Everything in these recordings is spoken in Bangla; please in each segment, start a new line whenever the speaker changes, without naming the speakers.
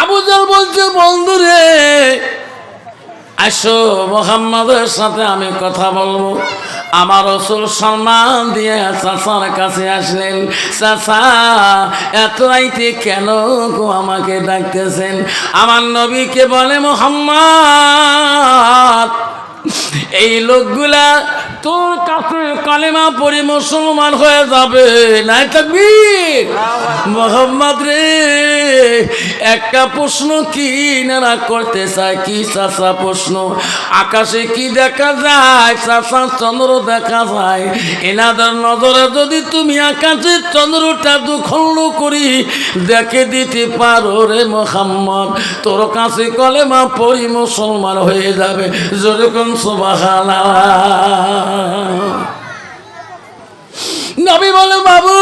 আবু জাহল বলছে, বন্ধু রে আসো মুহাম্মাদের সাথে আমি কথা বলবো। আমার রাসূল সম্মান দিয়ে চাচার কাছে আসলেন। চাচা এত রাইতে কেন গো আমাকে ডাকতেছেন? আমার নবীকে বলে, মুহাম্মদ এই লোকগুলা তোর কাছে কালেমা পড়ে মুসলমান হয়ে যাবে। নাই তাকবীর। মুহাম্মদ রে একটা প্রশ্ন কি না করতে চায়? কি চাচা প্রশ্ন? আকাশে কি দেখা যায়? চাচা চন্দ্র দেখা যায়। এনাদের নজরে যদি তুমি আকাশের চন্দ্রটা দুখণ্ড করি দেখে দিতে পারো রে মুহাম্মদ, তোর কাছে কালেমা পড়ি মুসলমান হয়ে যাবে। যেরকম সুবহানাল্লাহ। নবী বলে, বাবু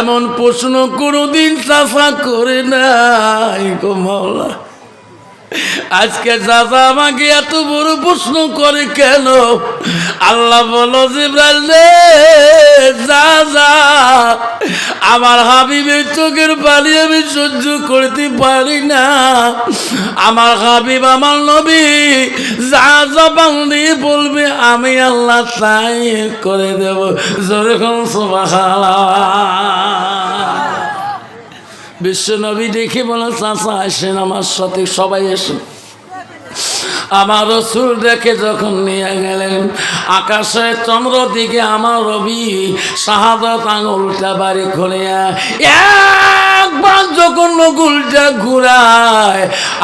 এমন প্রশ্ন কোনদিন চাচা করে নাই গো মাওলা। আজকে চাচা আমাকে এত বড় প্রশ্ন করে কেন? আল্লাহ বলো, জিবরাইল রে যা যা, আমার হাবিবের চোখের পানি আমি সহ্য করতে পারি না। আমার হাবিব আমার নবী যা জবান দিয়ে বলবে আমি আল্লাহ তাই করে দেব। যেরকম সুবহানাল্লাহ। বিশ্ব নবী দেখে বলো, চাচা আসেন আমার সাথে, সবাই এসেন। আমার রাসূল দেখে যখন নিয়ে গেলেন আকাশে চন্দ্র দিকে, আমার রবি শাহাদাত আঙুলটা বাড়ি খুলিয়া একবার যখন নকুলটা ঘুরায়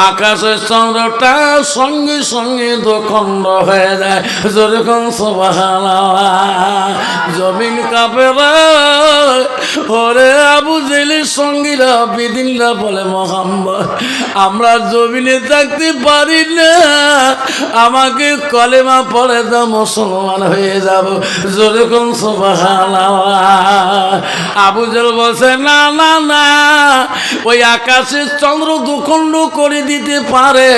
আকাশের চন্দ্রটা সঙ্গে সঙ্গে দোখণ্ড হয়ে যায়। যেরকম সুবহানাল্লাহ। জমিন কাঁপে ওরে আবু জেলের সঙ্গীরা বিদিনরা বলে, মুহাম্মদ আমরা জমিনে থাকতে পারি না, আমাকে কলেমা পড়ে দাও মুসলমান হয়ে যাব। যেরকম সুবহানাল্লাহ। আবু জেল বলছে, না না না, ওই আকাশের চন্দ্র দুখণ্ড করে দিতে পারে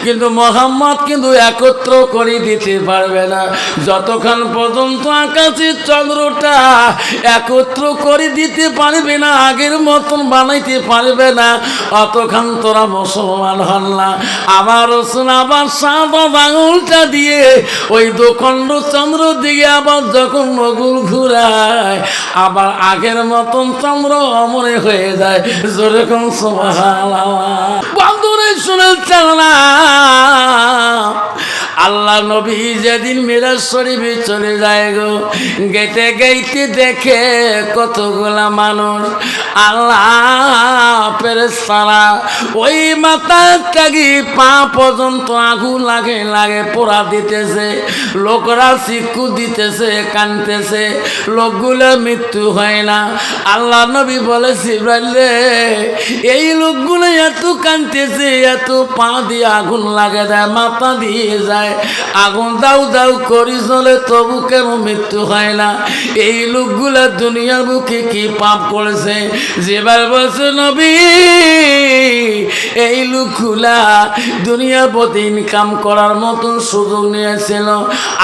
কিন্তু মুহাম্মদ কিন্তু একত্র করে দিতে পারবে না। যতক্ষণ পর্যন্ত আকাশের চন্দ্রটা একত্র করে দিতে পারবে না, আগের মতন বানাইতে পারবে না, অতক্ষণ তোরা মুসলমান হন না। আমার রাসূল আবার সাদা আঙুলটা দিয়ে ওই দুখণ্ড চন্দ্র দিকে আবার যখন নগুল ঘুরায় আবার আগের মতন চন্দ্র অমরে হয়ে যায়। যেরকম সুবহানাল্লাহ। বন্ধুরে শুনেছেন না, আল্লাহ নবী যেদিন মিরাজ শরীফে চলে যায় গো, গেটে গেইতে দেখে কতগুলা মানুষ, আল্লাহ ফেরেশতারা ওই মাথা থেকে পা পর্যন্ত আগুন লাগে লাগে পোড়া দিতেছে, লোকরা চিক্কু দিতেছে, কানতেছে, লোকগুলো মৃত্যু হয় না। আল্লাহ নবী বলে, জিবরাইল রে এই লোকগুলো এত কানতেছে, এত পা দিয়ে আগুন লাগে দেয়, মাথা দিয়ে যায়, আগুন দাউ দাউ করি চলে, তবু কেন মৃত্যু হয় না? এই লোকগুলা দুনিয়ার বুকে কি পাপ করেছে? যেবার বলছে নবী এই লোকগুলা দুনিয়ার প্রতি ইনকাম করার মতন সুযোগ নিয়েছিল,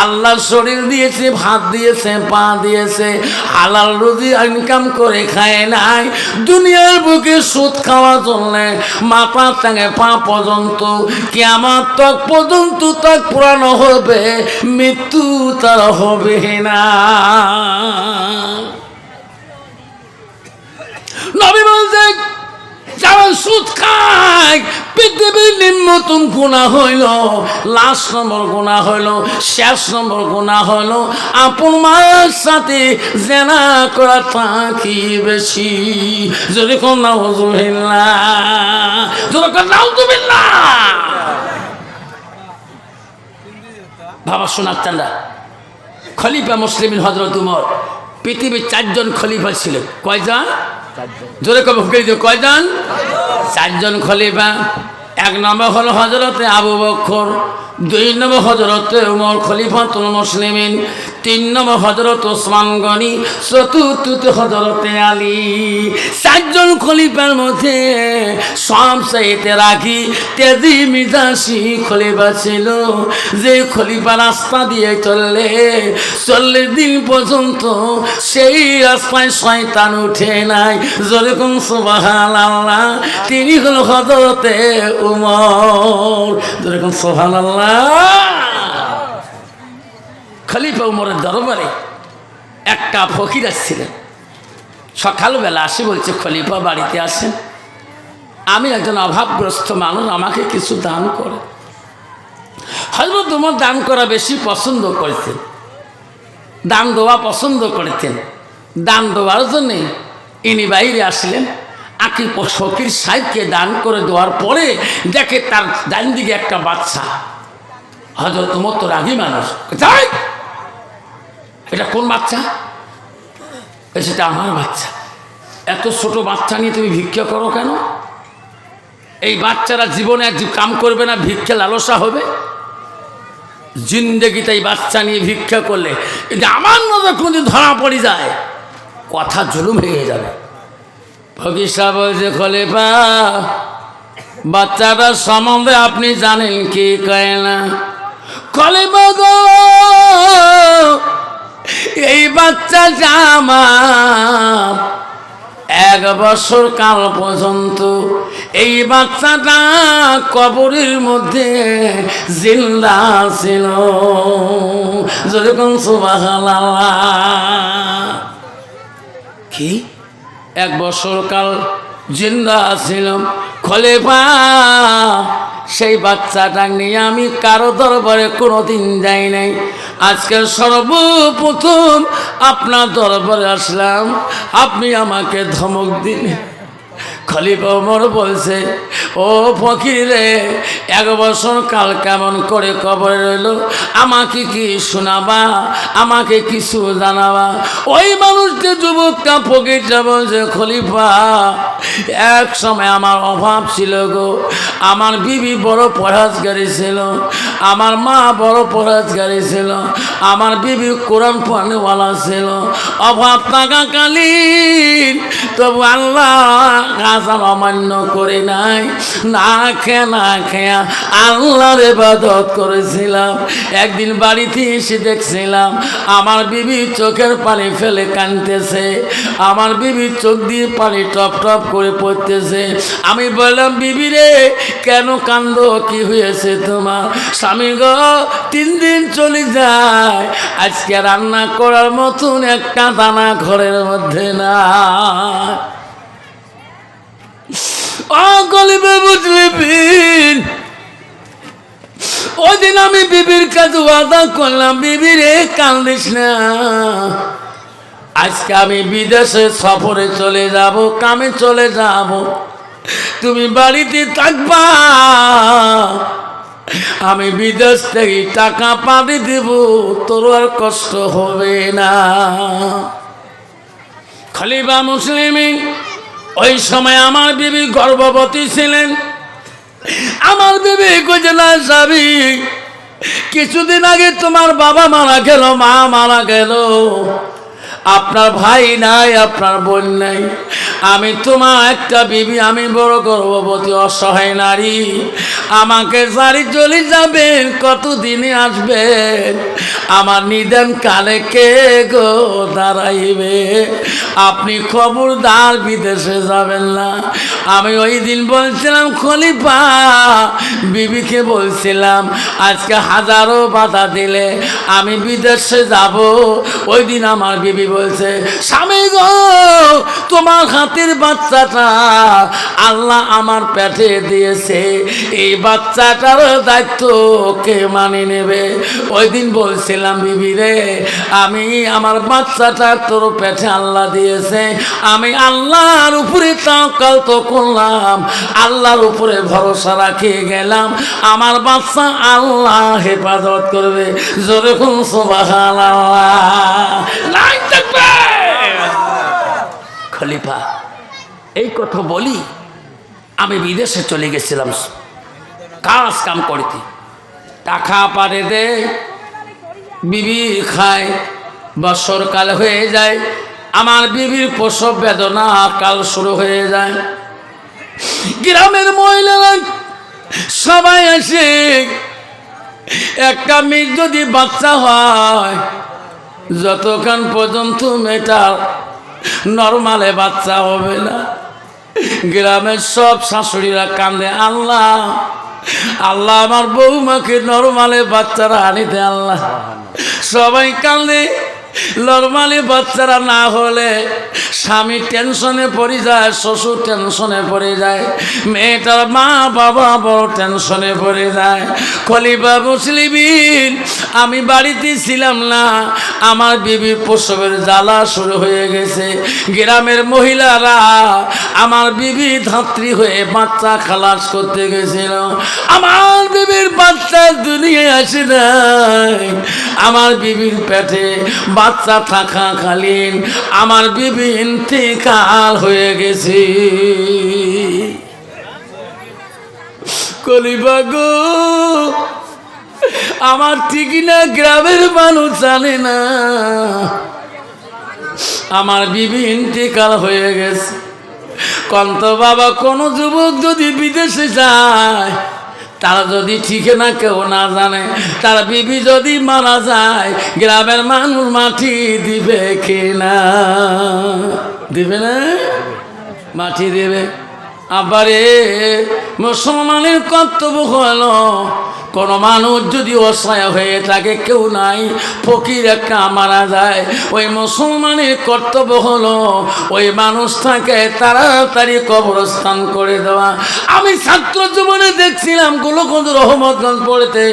আল্লাহ শরীর দিয়েছে, ভাত দিয়েছে, পা দিয়েছে, হালাল রুজি ইনকাম করে খায় নাই, দুনিয়ার বুকে সুদ খাওয়ার জন্য মাথা থেকে পা পর্যন্ত কিয়ামত তক পর্যন্ত তাক পুরানো হবে, মৃত্যু তার হবে না। নবী বলছে যারা সুদ খায় পৃথিবীর নিম্নতম গুনাহ হইল, লাস্ট নম্বর গুনাহ হইল, শেষ নম্বর গুনাহ হইল আপন মায়ের সাথে জেনা করা থাকি বেশি। যদি কোন নাউযুবিল্লাহ, যদি কোন নাউযুবিল্লাহ। বাবা শোনার চান্দা খলিফা মুসলিমিন হযরত উমর, পৃথিবীর 4 জন খলিফা ছিলেন। কয়জন? জোরে কবে হুকে দিও, কয়জন? 4 জন খলিফা। 1 নম্বর হলো হযরতে আবু বকর, 2 নম্বর হযরতে উমর খলিফাতুল মুসলিমিন, তিন নম্বর হযরত ওসমান গনি, চতুর্থ হযরতে আলী। চারজন খলিফার মধ্যে সবচাইতে রাগী তেজি মিজাজি খলিফা ছিল। যে খলিফা রাস্তা দিয়ে চললে 40 দিন পর্যন্ত সেই রাস্তায় শয়তান উঠে নাই। যেরকম সুবহানাল্লাহ, তিনি হলো হযরতে উমর। যেরকম সুবহানাল্লাহ। খলিফা উমরের দরবারে একটা ফকির আসছিলেন। সকালবেলা আসে বলছে, খলিফা বাড়িতে আসেন, আমি একজন অভাবগ্রস্ত মানুষ, আমাকে কিছু দান করে। হযরত উমর দান করা বেশি পছন্দ করতেন, দান দেওয়া পছন্দ করতেন। দান দেওয়ার জন্যে ইনি বাইরে আসলেন। আকি ফকির সাহেবকে দান করে দেওয়ার পরে দেখে তার ডান দিকে একটা বাচ্চা। হযরত উমর তো রাগী মানুষ, এটা কোন বাচ্চা? সেটা আমার বাচ্চা। এত ছোট বাচ্চা নিয়ে তুমি ভিক্ষা করো কেন? এই বাচ্চারা জীবনে এক কাম করবে না, ভিক্ষা লালসা হবে। জিন্দেগিতে এই বাচ্চা নিয়ে ভিক্ষা করলে এটা আমার নজর কোনদিন ধরা পড়ে যায়, কথা জুলুম হয়ে যাবে। ফকির সাহেব বলছে, খলিফা বাচ্চাটার সম্বন্ধে আপনি জানেন কি কয় না? খলিফা গো, এই বাচ্চাটা আমার 1 বছর কাল পর্যন্ত এই বাচ্চাটা কবরের মধ্যে জিন্দা ছিল। যেরকম সুবহানাল্লাহ। কি 1 বছর কাল জিন্দা ছিল? খলিফা সেই বাচ্চাটা নিয়ে আমি কারো দরবারে কোনোদিন যাই নাই, আজকে সর্বপ্রথম আপনার দরবারে আসলাম, আপনি আমাকে ধমক দিন। খলিফা ওমর বলছে, ও ফকির রে, 1 বছর কাল কেমন করে কবরে রইল, আমাকে কি শোনাবা, আমাকে কিছু জানাবা? ওই মানুষটা যুবকটা ফকিরটা বলছে, খলিফা এক সময় আমার অভাব ছিল গো, আমার বিবি বড় পরহেজগারী ছিল, আমার মা বড় পরহেজগারী ছিল, আমার বিবি কোরআন পড়নেওয়ালা ছিল। অভাব থাকাকালীন তবু আল্লাহ অমান্য করে নাই, না খেয়া আল্লাহর ইবাদত করেছিলাম। একদিন বাড়িতে এসে দেখছিলাম আমার বিবি চোখের পানি ফেলে কাঁদতেছে, আমার বিবি চোখ দিয়ে পানি টপ টপ করে পড়তেছে। আমি বললাম, বিবি রে কেন কান্দো, কি হয়েছে তোমার? স্বামী গো 3 দিন চলে যায়, আজকে রান্না করার মতন একটা দানা ঘরের মধ্যে না। ওই দিন আমি বিবির কাছে ওয়াদা করলাম, বিবি রে কান্দিস না, আজকে আমি বিদেশে সফরে চলে যাব, কামে চলে যাব, তুমি বাড়িতে থাকবা, আমি বিদেশ থেকে টাকা পাঠিয়ে দেব, তোর আর কষ্ট হবে না। খলিফা মুসলিমিন, ওই সময় আমার বিবি গর্ভবতী ছিলেন। আমার বিবি কইছে, না স্বামী, কিছুদিন আগে তোমার বাবা মারা গেল, মা মারা গেল, আপনার ভাই নাই, আপনার বোন নাই, আমি তোমার একটা বিবি, আমি বড় গর্ভবতী অসহায় নারী, আমাকে সারি চলে যাবেন, কতদিনে আসবেন? আমার নিদান কালে কে গো দাঁড়াইবে? আপনি খবরদার বিদেশে যাবেন না। আমি ওই দিন বলছিলাম, খলিফা বিবিকে বলছিলাম, আজকে হাজারো বাধা দিলে আমি বিদেশে যাব। ওই দিন আমার বিবি বলছে, স্বামী গো তোমার হাতের বাচ্চাটা আল্লাহ আমার পেটে দিয়েছে, এই বাচ্চাটার দায়িত্ব কে মানে নেবে? ওই দিন বলছিলাম, বিবি রে আমি আমার বাচ্চাটা তোর পেটে আল্লাহ দিয়েছে, আমি আল্লাহর উপরে তাওয়াক্কুল তো করলাম, আল্লাহর উপরে ভরসা রাখে গেলাম, আমার বাচ্চা আল্লাহ হেফাজত করবে। জোরে কোন সুবহানাল্লাহ। খলিফা এই কথা বলি, আমি বিদেশে চলে গেছিলাম কাজ কাম করতে, টাকা পারে দে, বিবি খায়, বৎসরকাল হয়ে যায়, আমার বিবির প্রসব বেদনা কাল শুরু হয়ে যায়। গ্রামের মহিলারা সবাই আসে, একটা মেয়ের যদি বাচ্চা হয়, যতক্ষণ পর্যন্ত মেয়েটার নরমালে বাচ্চা হবে না, গ্রামের সব শাশুড়িরা কান্দে, আল্লাহ আল্লাহ আমার বৌমাকে নরমালে বাচ্চারা আনিতে আল্লাহ। সবাই কান্দে। নরমালি বাচ্চারা না হলে স্বামী টেনশনে পড়ে যায়, শ্বশুর টেনশনে পড়ে যায়, মেয়েটার মা বাবা বড় টেনশনে পড়ে যায়। খলিফা মুসলিমিন, আমি বাড়িতে ছিলাম না, আমার বিবির প্রসবের জ্বালা শুরু হয়ে গেছে। গ্রামের মহিলারা আমার বিবি ধাত্রী হয়ে বাচ্চা খালাস করতে গেছিল। আমার বিবির বাচ্চা দুনিয়ায় আসে নাই। আমার বিবির পেটে বাচ্চা থাকাকালীন আমার বিবি ইন্তেকাল হয়ে গেছে। খলিফা গো, আমার ঠিক না, গ্রামের মানুষ জানে না আমার বিবি ইন্তেকাল হয়ে গেছে। কন্ত বাবা, কোন যুবক যদি বিদেশে যায়, তারা যদি ঠিকানা কেউ না জানে, তার বিবি যদি মারা যায়, গ্রামের মানুষ মাটি দিবে কিনা? দিবে না? মাটি দেবে। আবারে মুসলমানের কর্তব্য হলো, কোনো মানুষ যদি অসহায় হয়ে থাকে, কেউ নাই, ফকির একটা মারা যায়, ওই মুসলমানের কর্তব্য হলো ওই মানুষটাকে তাড়াতাড়ি কবরস্থান করে দেওয়া। আমি ছাত্র জীবনে দেখছিলাম গোলকগঞ্জ রহমতগঞ্জ পড়েতে,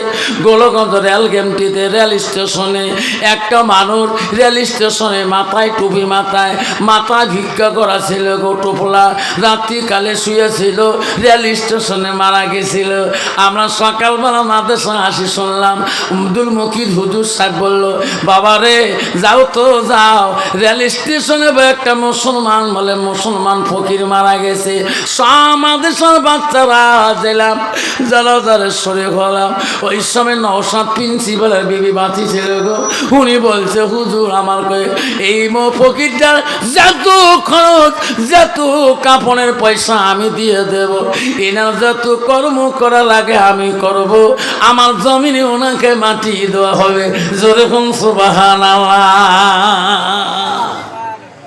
গোলকগঞ্জ রেল গেমটিতে রেল স্টেশনে একটা মানুষ রেল স্টেশনে মাথায় টুপি মাথা ভিক্ষা করা ছিল, গো টোপলা, রাত্রিকালে শুয়েছিল, রেল স্টেশনে মারা গেছিল। আমরা সকালবেলা মাদ্রাসা আসি, শুনলাম দুলমুখী হুজুর সাহেব বলল, বাবা রে যাও তো যাও, রেল স্টেশনে একটা মুসলমান বলে মুসলমান ফকির মারা গেছে। মাদ্রাসার বাচ্চারা গেলাম, জানাজারে শরীর হলাম। ওই সময় নওশাদ প্রিন্সিপালের বিবি বাঁচি ছিল গো, উনি বলছে, হুজুর আমার এই ফকিরটার যত খরচ, যত কাপড়ের পয়সা আমি দিয়ে দেব, এনার যত কর্ম করা লাগে আমি করব, আমার জমিনে ওনাকে মাটি দেওয়া হবে। যেরকম সুবহানাল্লাহ।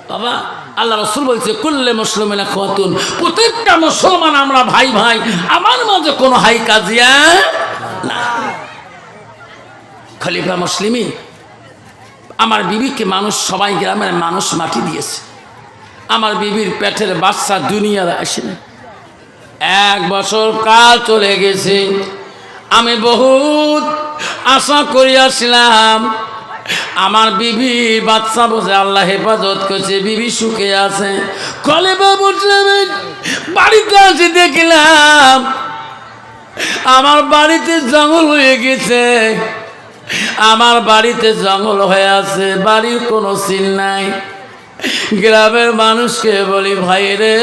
বাবা, আল্লাহ রাসূল বলছে, কুল্লে মুসলিমিনা খাতুন, প্রত্যেকটা মুসলমান আমরা ভাই ভাই, আমার মাঝে কোনো হাই কাজিয়া না। খলিফা মুসলিমিন, আমার বিবিকে মানুষ, সবাই গ্রামের মানুষ মাটি দিয়েছে। আমার বিবির পেটের বাচ্চা দুনিয়ার আসে না। 1 বছর কাল চলে গেছে। আমি বহুত আশা করিয়াছিলাম আমার বিবি বাচ্চা বসে, আল্লাহ হেফাজত করছে, বিবি সুখে আছে। খলিফা মুসলিমিন, বাড়িতে আসি দেখলাম আমার বাড়িতে জঙ্গল হয়ে গেছে। আমার বাড়িতে জঙ্গল হয়ে আছে, বাড়ির কোনো সিল নাই। গ্রামের মানুষকে বলি, ভাই রে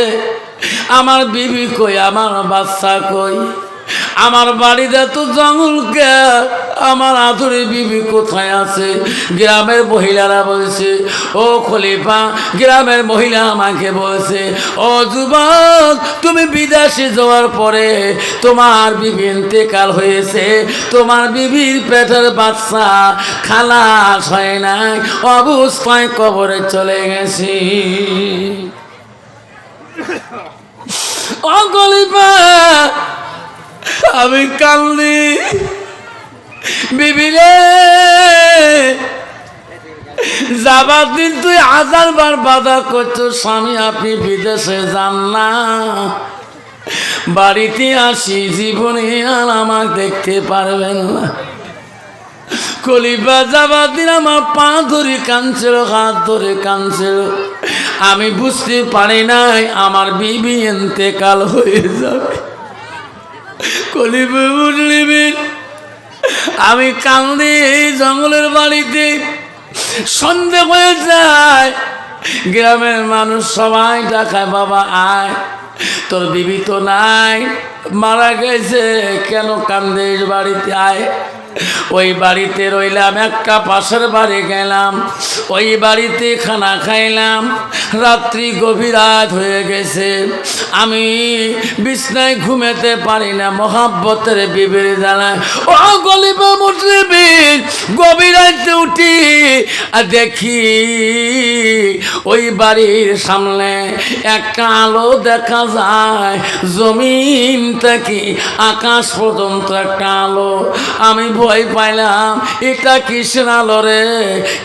আমার বিবি কই, আমার বাচ্চা কই, আমার বাড়িতে তো জঙ্গলকে, আমার আদরে বিবি কোথায় আছে? গ্রামের মহিলারা বলছে, ও খলিফা, গ্রামের মহিলা আমাকে বলছে, ও যুবক, তুমি বিদেশে যাওয়ার পরে তোমার বিবি ইন্তেকাল হয়েছে, তোমার বিবির পেটের বাচ্চা খালাস হয় নাই, অবস্থায় কবরে চলে গেছি। ও খলিফা, আমি কান্দি, বিবি রে যাবার দিন তুই 1000 বার বাধা করছো, স্বামী আপনি বিদেশে যান না, বাড়িতে আসি, জীবনে আর আমাকে দেখতে পারবেন না। খলিফা যাবার দিন আমার পা ধরে কাঁদছিল, হাত ধরে কাঁদছিল। আমি বুঝতে পারি নাই আমার বিবি ইন্তেকাল হয়ে যাবে। খলিফা মুসলিমিন, আমি কান্দি জঙ্গলের বাড়িতে। সন্ধ্যে হয়ে যায়, গ্রামের মানুষ সবাই ডাকায়, বাবা আয়, তোর বিবি তো নাই, মারা গেছে, কেন কান্দিস, বাড়িতে আয়। ওই বাড়িতে রইলাম, একটা পাশের বাড়ি গেলাম, ওই বাড়িতে খানা খাইলাম। রাত্রি গভীর রাত হয়ে গেছে, আমি বিছনায় ঘুমাতে পারি না, মহাব্বতের বিবির জ্বালায়। ও গলিবা মুসলিমিন, গভীর রাতে উঠি আর দেখি ওই বাড়ির সামনে একটা আলো দেখা যায়, জমিন থেকে আকাশ পর্যন্ত একটা আলো। আমি ভয় পাইলাম, এটা কিসের আলো রে,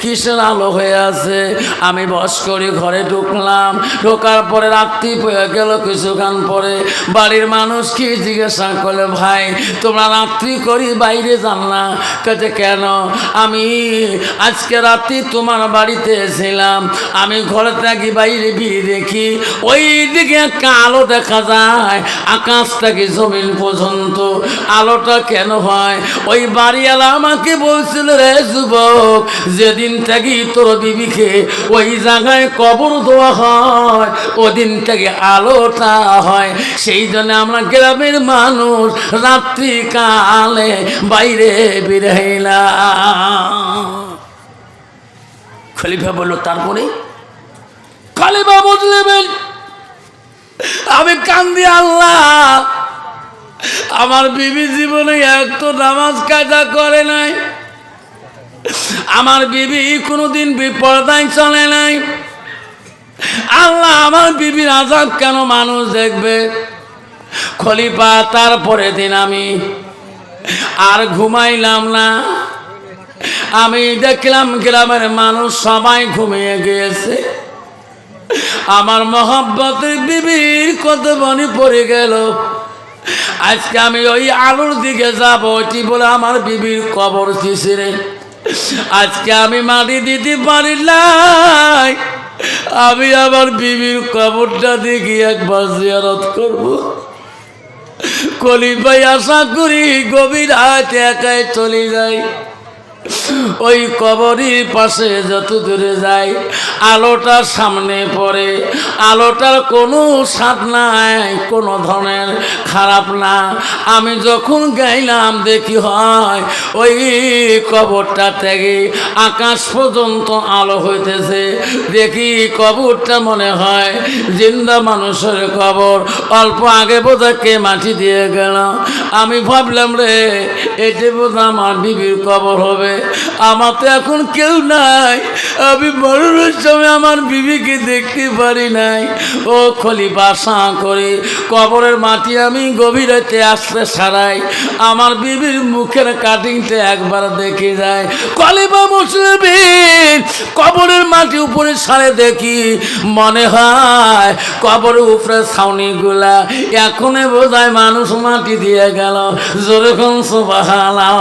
কিসের আলো হয়ে আছে। আমি বস করে ঘরে ঢুকলাম, ঢোকার পরে রাত্রি হয়ে গেল। কিছুক্ষণ পরে বাড়ির মানুষ কি জিজ্ঞাসা করলে, ভাই তোমরা রাত্রি করি বাইরে যান না? কাছে কেন? আমি আজকে রাত্রি তোমার বাড়িতে এসেছিলাম, আমি ঘরে থাকি, বাইরে বিয়ে দেখি ওই দিকে একটা আলো দেখা যায়, আকাশ থেকে জমিন পর্যন্ত। আলোটা কেন হয়? ওই বাড়িওয়ালা আমাকে বলছিল, রে যুবক, যেদিন থেকে তোর বিবিকে ওই জায়গায় কবর দেওয়া হয় ওদিন থেকে আলোটা হয়। সেই জন্য আমরা গ্রামের মানুষ রাত্রিকালে বাইরে বেরাইলাম। খলিফা বলল, তারপরে? খলিফা বুঝলেন, আমি কান্দি, আল্লাহ আমার বিবি জীবনে একটু নামাজ কাজা করে নাই, আমার বিবি কোনোদিন বিপর্দায় চলে নাই। আল্লাহ আমার বিবির আযাব কেন মানুষ দেখবে? খলিফা তারপরে দিন আমি আর ঘুমাইলাম না। আমি দেখলাম গ্রামের মানুষ সবাই ঘুমিয়ে গিয়েছে, আমার মহব্বতের বিবির কত মনে পড়ে গেল। আজকে আমি ওই আলোর দিকে যাব, ওইটি বলে আমার বিবির কবর ছিঁড়ে আজকে আমি মাটি দিতে পারি নাই। আমি আমার বিবির কবরটা দেখি একবার জিয়ারত করব। খলিফা আশা করি গভীর রাতে একাই চলে যাই, ওই কবরের পাশে যত দূরে যাই আলোটার সামনে পড়ে, আলোটার কোনো স্বাদ নাই, কোনো ধরনের খারাপ না। আমি যখন গাইলাম দেখি হয় ওই কবরটা থেকে আকাশ পর্যন্ত আলো হইতেছে। দেখি কবরটা মনে হয় জিন্দা মানুষের কবর, অল্প আগে বোধহয় কে মাটি দিয়ে গেল। আমি ভাবলাম, রে এটি বোধহয় আমার বিবির কবর হবে। আমার তো এখন কেউ নাই, আমি মরণের সময় আমার বিবিকে দেখতে পারি নাই। ও খলিফা আশা করে কবরের মাটি আমি গভীর রাতে আসতে সারাই, আমার বিবির মুখের কাটিংটা একবার দেখে যায়। খলিফা মুসলিমিন কবরের মাটি উপরে সারে দেখি, মনে হয় কবরের উপরে ছাউনিগুলা এখনই বোধহয় মানুষ মাটি দিয়ে গেল। জোরে কোন সুবহানাল্লাহ।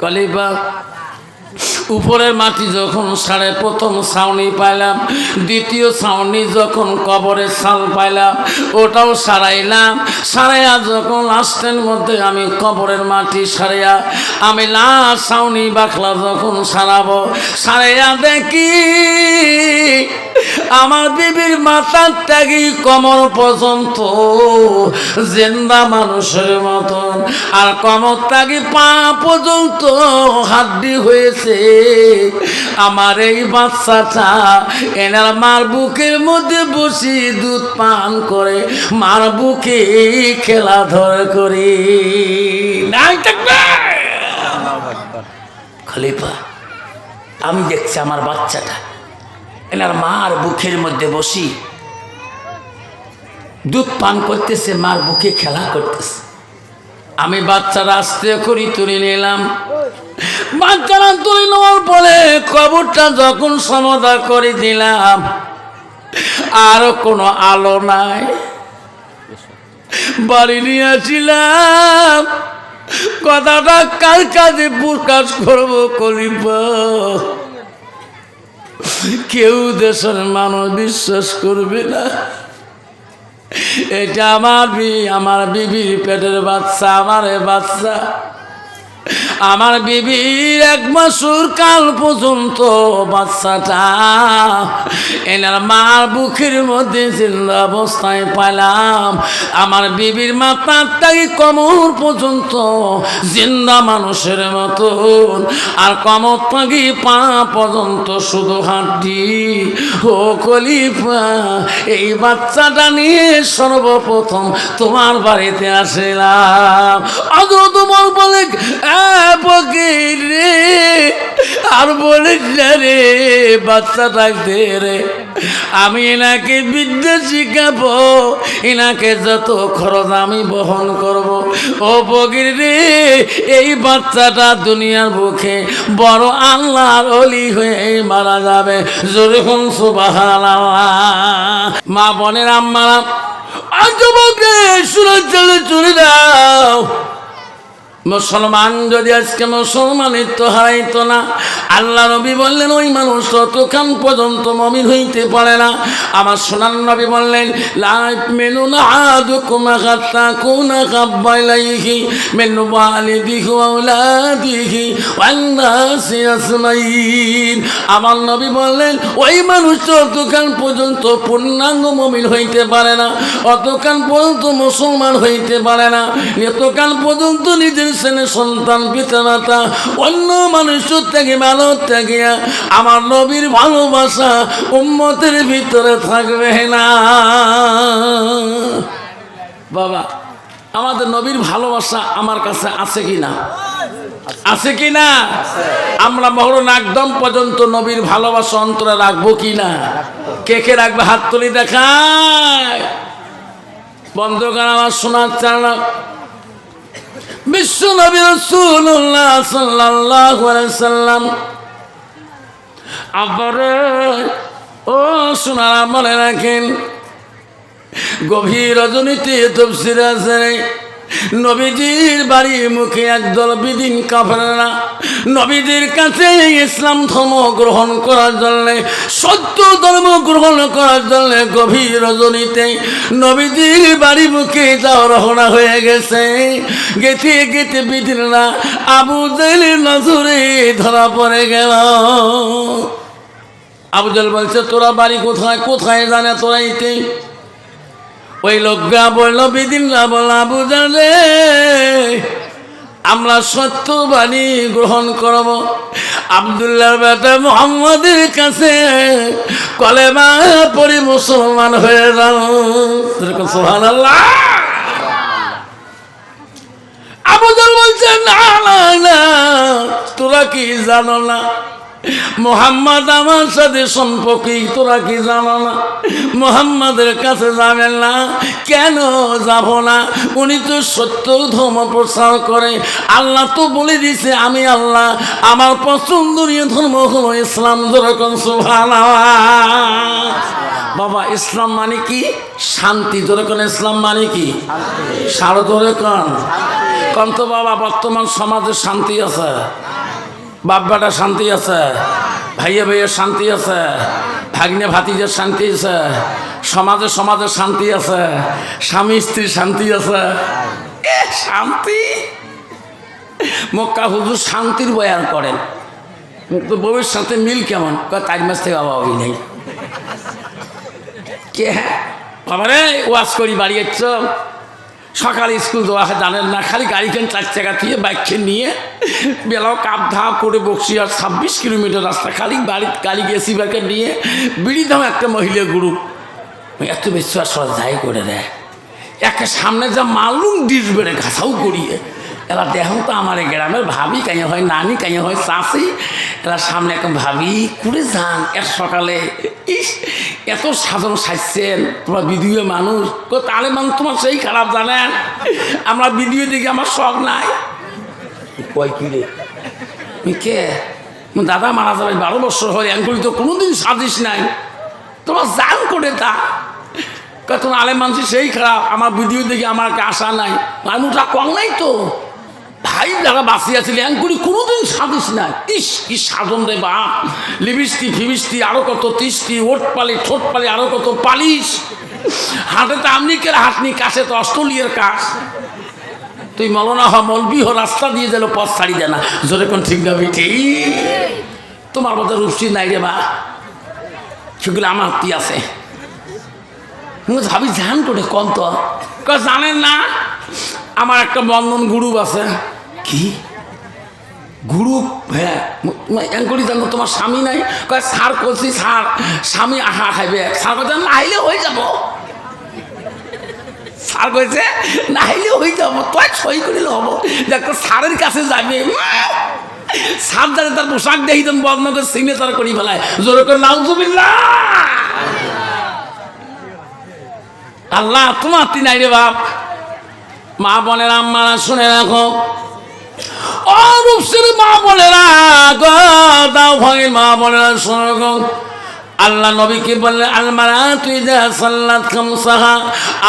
খলিফা উপরের মাটি যখন সাড়ে, প্রথম ছাউনি পাইলাম, দ্বিতীয় ছাউনি যখন কবরের ছাল পাইলাম ওটাও সারাইলাম। সারাইয়া যখন লাস্টের মধ্যে আমি কবরের মাটি সারাইয়া আমি লাস্ট ছাউনি বাখলা যখন সারাবো, সারাইয়া দেখি আমার বিবির মাথার ত্যাগী কমর পর্যন্ত জিন্দা মানুষের মতন, আর কমর ত্যাগী পা পর্যন্ত হাড্ডি হয়েছে। আমার এই বাচ্চাটা এনার মার বুকের মধ্যে বসি দুধ পান করে, মার বুকে খেলাধুলা করি। খলিফা আমি দেখছি আমার বাচ্চাটা এনার মার বুকের মধ্যে বসি দুধ পান করতেছে, মার বুকে খেলা করতেছে। আমি বাচ্চারা আস্তে করি তুলে নিলাম। বাচ্চারা তুলে নেওয়ার পরে কবরটা যখন সমাধা করে দিলাম, আর কোনো আলো নাই। বাড়ি নিয়ে আসিলাম, কথাটা কার কাছে প্রকাশ করবো খলিফা? কেউ দেশের মানুষ বিশ্বাস করবে না। এটা আমার বিবির পেটের বাচ্চা, আমার বাচ্চা। আমার বিবির 1 মাসের কাল পর্যন্ত বাচ্চাটা এনার মার বুকের মধ্যে জিন্দা অবস্থায় পাইলাম। আমার বিবির মাথা থেকে কোমর পর্যন্ত জিন্দা মানুষের মতন, আর কোমর থেকে পা পর্যন্ত শুধু হাড্ডি। ও খলিফা, এই বাচ্চাটা নিয়ে সর্বপ্রথম তোমার বাড়িতে আসলাম। আজ তোমার বলে রে, আর বলিস না রে, বাচ্চাটা দে রে, আমি এনাকে বিদ্যা শিখাবো, এনাকে যত খরচ আমি বহন করব। ও ফকির রে, এই বাচ্চাটা দুনিয়ার বুকে বড় আল্লাহর ওলি হয়ে মারা যাবে। জোরে কোন সুবহানাল্লাহ। মা বোনের আম্মারা, আজ বকে শুনে চলে দাও। মুসলমান যদি আজকে মুসলমানিত্ব হারাইতো না, আল্লাহ নবী বললেন ওই মানুষ ততক্ষণ পর্যন্ত মুমিন হইতে পারে না। আমার সোনার নবী বললেন, লা ইউমিনু আহাদুকুম হাত্তা কুনা হাব্বা ইলাইহি মিন ওয়ালিদিহি ওয়া আওলাদিহি ওয়ান নাসি আজমাইন। আমার নবী বললেন ওই মানুষ ততক্ষণ পর্যন্ত পূর্ণাঙ্গ মুমিন হইতে পারে না, অতক্ষণ পর্যন্ত মুসলমান হইতে পারে না, এতক্ষণ পর্যন্ত নিজের ছেলে সন্তান পিতা মাতা অন্য মানুষের থেকে ভালো থেকে আমার নবীর ভালোবাসা উম্মতের ভিতরে থাকবে না। বাবা, আমাদের নবীর ভালোবাসা আমার কাছে আছে কি না? আছে কি না? আমরা মরণ একদম পর্যন্ত নবীর ভালোবাসা অন্তরে রাখবো কি না? কে কে রাখবে? হাত তুলি দেখায়। বন্ধুগণ, আমার শোনার চানা বিশ্ব নবী রাসূলুল্লাহ সাল্লাল্লাহু আলাইহি সাল্লাম আবারে ও শোনারা মনে রাখেন, গভীর রজনীতে তাফসীর আছে, নবীজির বাড়ি মুখে একদল বিদিন কাফেররা নবীজির কাছে ইসলাম ধর্ম গ্রহণ করার জন্য, সত্য ধর্ম গ্রহণ করার জন্য গভীর রজনীতে নবীজির বাড়ি মুখে যাও রওনা হয়ে গেছে। গেতে গেতে বিদিনরা আবু জাহলের নজরে ধরা পড়ে গেল। আবু জাহল বলছে, তোরা বাড়ি কোথায়? কোথায় জানে তোরা? ইতে ওই লোকরা বলল, বিদিনরা বলল, আবু জাহল রে, আমরা সত্য বাণী গ্রহণ করব, আব্দুল্লাহর বেটা মুহাম্মদের কাছে কলেমা পড়ে মুসলমান হয়ে যাও। সুবহানাল্লাহ। আবু জাহল বলছে, না না না, তোরা কি জানো না মুহাম্মদ আমার সাথে সম্পর্কে? তোরা কি জানো না মুহাম্মাদের কাছে যাবেন না? কেন যাব না? উনি তো সত্য ধর্ম প্রচার করে। আল্লাহ তো বলে দিয়েছে আমি আল্লাহ, আমার পছন্দনীয় ধর্ম হলো ইসলাম। যেরকম সুবহানাল্লাহ। বাবা, ইসলাম মানে কি? শান্তি। যেরকম ইসলাম মানে কি? সারা ধরে কন তো বাবা, বর্তমান সমাজে শান্তি আছে? বাব্বাটা শান্তি আছে? ভাইয়া ভাইয়ের শান্তি আছে? ভাগ্নে ভাতিজের শান্তি আছে? সমাজে সমাজে শান্তি আছে? স্বামী স্ত্রীর শান্তি আছে? শান্তি! মক্কা হুজুর শান্তির বয়ান করেন, তো বউয়ের সাথে মিল কেমন? 4 মাস থেকে বাবা ওই নেই। কে? হ্যাঁ বাবারে, ওয়াজ করি বাড়ি যাচ্ছ, সকালে স্কুল যাওয়া জানেন না, খালি গাড়িখান 4 চাকা দিয়ে বাইককে নিয়ে বেলাও কাপ ধাপ করে বকশি, আর 26 কিলোমিটার রাস্তা খালি গাড়ি গেছি বাইকে নিয়ে। বিড়ি দাম একটা মহিলা গ্রুপ এত বিশ্বাস যাই করে দেয়, একটা সামনে যা মালুম ডিস বেড়ে ঘাসাও করিয়ে এরা দেখুন তো আমার গ্রামের ভাবি কাইয়া হয়, নানি কাইয়া হয়, চাষি, এরা সামনে এখন ভাবি করে যান এক সকালে। ইস, এত সাধারণ সাজছেন তোমরা ভিডিও মানুষ, তাহলে মানুষ তোমার সেই খারাপ জানেন। আমরা ভিডিও দেখি, আমার শখ নাই। কয় কি রে কে? দাদা মারা যাবে 12 বছর হয়, এগুলি তো কোনোদিন সাজিস নাই, তোমার জান করে তা তোমার আলে মানুষ সেই খারাপ। আমার ভিডিও দেখি আমার আশা নাই, মানুষটা কম নাই তো ভাই, যারা বাঁচিয়ে ছিল এগুলি কোনোদিন সাজিস নাই। ইস কি সাজন রে বাপ, লিবিস্তি ফিবিস্তি আরো কত তিস্তি, ওট পালি ঠোঁট পালি আরো কত পালিশ, হাটে তো আমনিকের হাটনি, কাছে তো অস্ট্রেলিয়ার কাজ। তুই মলনা হ, মলবি হ, রাস্তা দিয়ে গেল পথ ছাড়ি দেয় না। জোরে কোন ঠিক না বেঠি? তোমার মতো রূপসী নাই রে বা। সেগুলো আমার হাতি আছে। ভাবি জান করে কম তো জানেন না, আমার একটা বন্ধন গ্রুপ আছে। কি গ্রুপ? হ্যাঁ করি জানো, তোমার স্বামী নাই? কয় সার করছি, সার স্বামী আহা খাইবে। সার কথা না আইলে হয়ে যাব, সার কইছে না আইলে হয়ে যাবো, তুই সই করিলে হবো। দেখ সারের কাছে যাবে, সার জানে তার পোশাক দেখি তখন বদনা করে সিগনেচার করি ফেলায়, জোরে করে নাউজুবিল্লাহ। আল্লাহ তোমার তিন নাই রে বাপ। মা বোনেরা আম্মারা শুনে রাখো, ও রূপসীর মা বোনেরা গো, দাও ভাঙির মা বোনেরা শুনে রাখো। আল্লাহ নবীকে বললেন আলমারাতু ইযা সাল্লাত খামসাহা,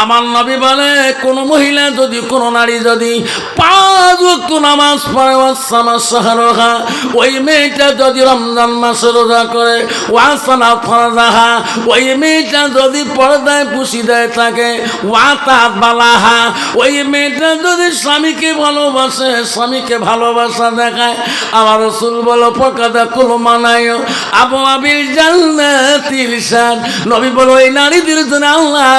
আমার নবী বলে কোন মহিলা যদি, কোন নারী যদি 5 ওয়াক্ত নামাজ পড়ে, ওয়াসামা শাহরুহা, ওই মেয়েটা যদি রমজান মাসে রোজা করে, ওয়াসানা ফরজাহা, ওই মেয়েটা যদি পর্দায় পুশিদায় থাকে, ওয়াতাত বালাহা, ওই মেয়েটা যদি স্বামীকে ভালোবাসে, স্বামীকে ভালোবাসা দেখায়, আমার রাসূল বলো ফাকাদা কুল মানায় আবু আবিল জান্নাত। নবী বলো এই নারীদের জন্য আল্লাহ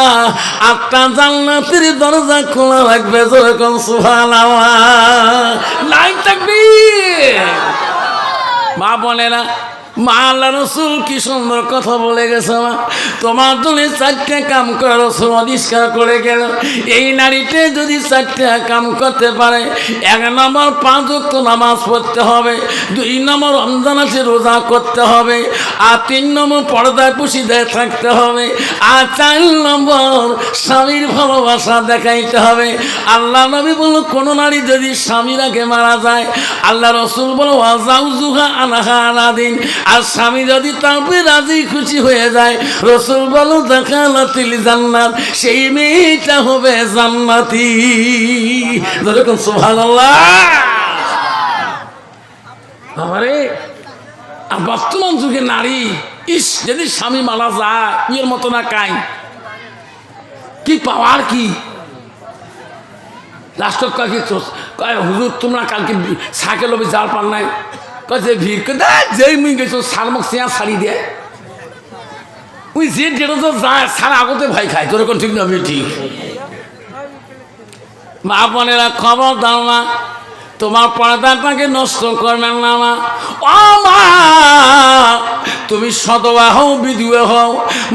8টা জান্নাতের দরজা খোলা রাখবে। যেরকম সুবহানাল্লাহ, নাই তাকবীর। মা বোনেরা, মা আল্লাহ রসুল কি সুন্দর কথা বলে গেছে। মা তোমার জন্য 4টা কাম করে রসুল আবিষ্কার করে গেল। এই নারীতে যদি 4টা কাম করতে পারে, 1 নম্বর 5 ওয়াক্ত নামাজ পড়তে হবে, 2 নম্বর রমজান মাসে রোজা করতে হবে, আর 3 নম্বর পর্দায় পুশিদায় থাকতে হবে, আর 4 নম্বর স্বামীর ভালোবাসা দেখাইতে হবে। আল্লাহ নবী বলল কোন নারী যদি স্বামীর আগে মারা যায়, আল্লাহ রসুল বলো ওয়াজাউজুহা আনহা আলাদিন, আর স্বামী যদি তারপরে রাজি খুশি হয়ে যায়, রসুল বলো দেখালাতিল জান্নাত, সেই মেয়েটা হবে জান্নাতি। যেরকম সুবহানাল্লাহ। আমারে আর বর্তমান যুগে নারী, ইস যদি স্বামী মারা যায় এর মতো না কাই, কি পাওয়ার কি লাস্ট কয় হুজুর তোমরা কালকে সাইকেল অফিস যাওয়ার পার নাই, কয়ে ভিড় যেই মুই গেছো সার মুখ চেয়া ছাড়ি দিয়ে ওই যে যেটা তো যায় সারা আগতে ভয় খায়। তোর এখন ঠিক না? ঠিক। মা বোনেরা খবর দাও না, তোমার পর্দাটাকে নষ্ট করবেন না। মা ও মা, তুমি সদবা হও বিধবা হও,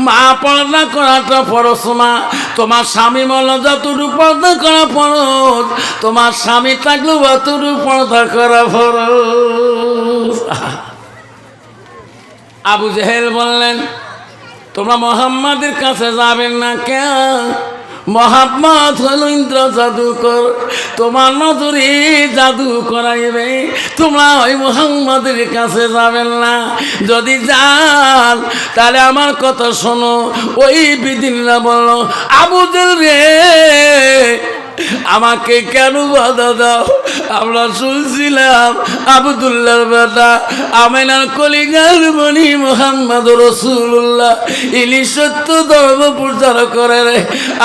মা পর্দা করাটা ফরজ। মা তোমার স্বামী বলো যতটুকু পর্দা করা ফরজ, তোমার স্বামী থাকলেও অতটুকু পর্দা করা ফরজ। আবু জেহেল বললেন তোমরা মোহাম্মদের কাছে যাবেন না কেন? মোহাম্মদ হল ইন্দ্র জাদুকর, তোমার নজরে জাদু করাইবে, তোমরা ওই মোহাম্মদের কাছে যাবেন না। যদি যান তাহলে আমার কথা শোনো। ওই বিদিনরা বলল আবু জেহেল রে, আমাকে কেন বাধা দাও? আমরা শুনছিলাম আব্দুল্লাহর বেটা আমেনার কলিজার মনি মুহাম্মদ রাসূলুল্লাহ ইনি সত্য ধর্ম প্রচার করে রে,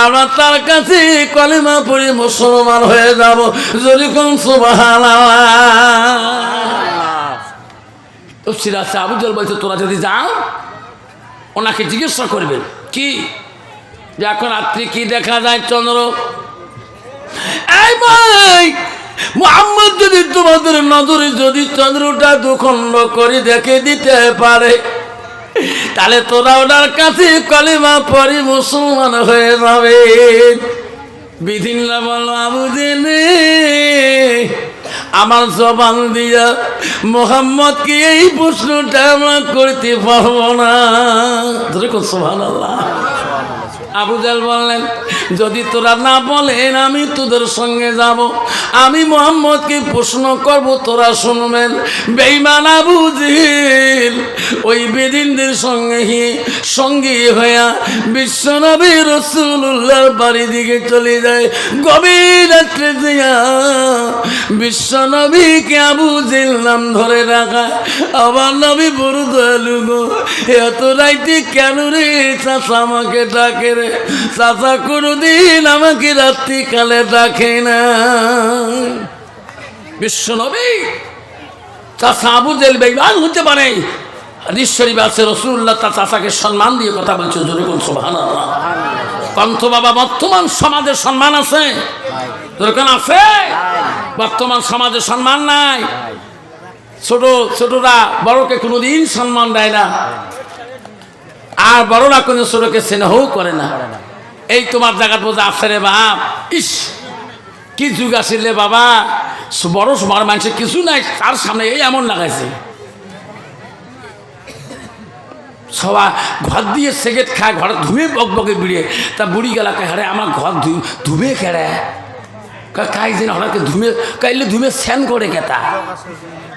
আমরা তার কাছে কলেমা পড়ে মুসলমান হয়ে যাব। যদি কোন সুবহানাল্লাহ। তফসির আছে আবু জেহেল বলছে তোরা যদি যাও ওনাকে জিজ্ঞাসা করবেন কি যে এখন রাত্রি কি দেখা যায় চন্দ্র? এই ভাই মুহাম্মদ যদি তোমাদের নজরে যদি চন্দ্রটা দুখণ্ড করে দেখে দিতে পারে, তাহলে তোরা ওনার কাছে কলেমা পড়ে মুসলমান হয়ে যাবে। বিধিনরা বলল আবু জেহেল আমার জবান দিয়া মুহাম্মদকে এই প্রশ্নটা আমরা করতে পারবো না। সুবহানাল্লাহ। আবু জেহেল বললেন যদি তোরা না বলেন আমি তোদের সঙ্গে যাব, আমি মুহাম্মদকে প্রশ্ন করব, তোরা শুনবেন। বেঈমান আবু জেহেল ওই বেদিনদের সঙ্গে হইয়া বিশ্বনবী রাসূলুল্লাহর বাড়ির দিকে চলে যায়। গভীর রাত্রে দিয়া বিশ্বনবীকে আবু জেহেল নাম ধরে রাখা। আমার নবী বড় দয়ালু গো, এত রাইতে কেন রে চাচা আমাকে ডাকে রে? চাচা কোনদিন আমাকে রাত্রিকালে ডাকে না। বিশ্বনবী চাচা আবু জেহেল বেঈমান হতে পারে, হাদিস শরীফে আছে রাসূলুল্লাহ তার চাচাকে সম্মান দিয়ে কথা বলছে, জোরে কোন সুবহানাল্লাহ। কণ্ঠ বাবা, বর্তমান সমাজে সম্মান আছে? জোরে কোন আছে? বর্তমান সমাজে সম্মান নাই। ছোট ছোটরা বড়কে কোনোদিন সম্মান দেয় না, আর বড়রা কোনো ছোটকে স্নেহও করে না। এই তোমার জায়গা বোঝা আছে রে বাপ। ইস কি যুগ আসলে বাবা, বড় সবার মানুষের কিছু নাই, তার সামনে এই এমন লাগাইছে। সবাই ঘর দিয়ে সিগারেট খায়, ঘরে ধুমে বকবকে বিড়িয়ে। তা বুড়ি গেলা কে হারে আমার ঘর ধুবে কেড়ে কাই যেন হঠাৎ ধুমে কাইলে ধুমে স্যান করে কেতা